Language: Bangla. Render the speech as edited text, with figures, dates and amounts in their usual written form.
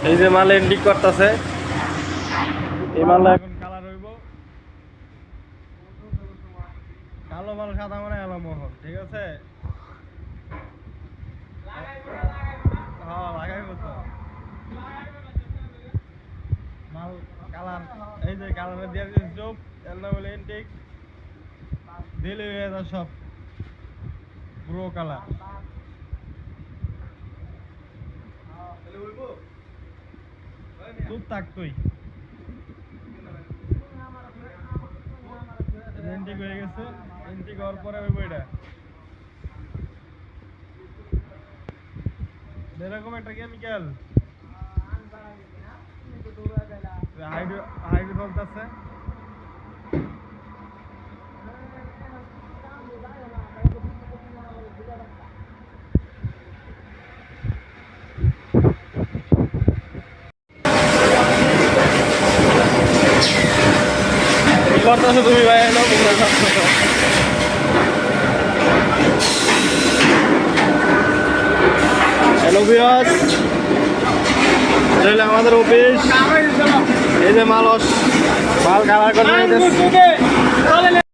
এই যে মাল এন্ডিক করতেছে, এই মালটা এখন কালার হইব কালো মাল সাদা মানে এলো মোহন, ঠিক আছে। হ্যাঁ লাগাইব তো মাল কালার, এই যে কালারে দিয়ে দিয়েছে চোপ, এর নাম হলো এন্টিক, দিলে হয়ে যায় সব পুরো কালার। চুপ থাক তুই, এন্টিক হয়ে গেছে, এন্টিক হওয়ার পরে ওই বইটা এরকম একটা কেমিক্যাল হাইড্রোফোক আছে। কি করতেছো তুমি ভাই? এলো হ্যালো ভিউয়ার্স, এটা আমাদের অফিস। এই যে মাল কালার করে